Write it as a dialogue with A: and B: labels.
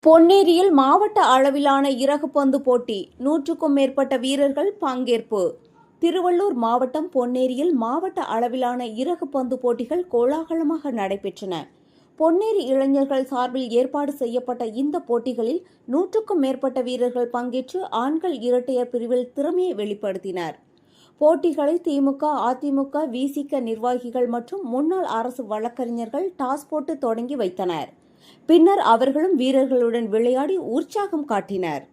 A: பொன்னேரியில் மாவட்ட அளவிலான இறகுப்பந்து போட்டி 100க்கும் மேற்பட்ட வீரர்கள் பங்கேற்பு. திருவள்ளூர் மாவட்டம் பொன்னேரியில் மாவட்ட அளவிலான இறகுப்பந்து போட்டிகள் கோலாகலமாக நடைபெற்றன. பொன்னேரி இளைஞர்கள் சார்பில் ஏற்பாடு செய்யப்பட்ட இந்த போட்டிகளில் 100க்கும் மேற்பட்ட வீரர்கள் பங்கேற்று ஆண்கள் இரட்டையர் பிரிவில் திறமையை வெளிப்படுத்தினர். போட்டிகளை திமுக, அதிமுக, விசிக நிர்வாகிகள் மற்றும் முன்னாள் அரசு வழக்கறிஞர்கள் டாஸ் போட்டு தொடங்கி வைத்தனர். பின்னர் அவர்களும் வீரர்களுடன் விளையாடி உற்சாகம் காட்டினர்.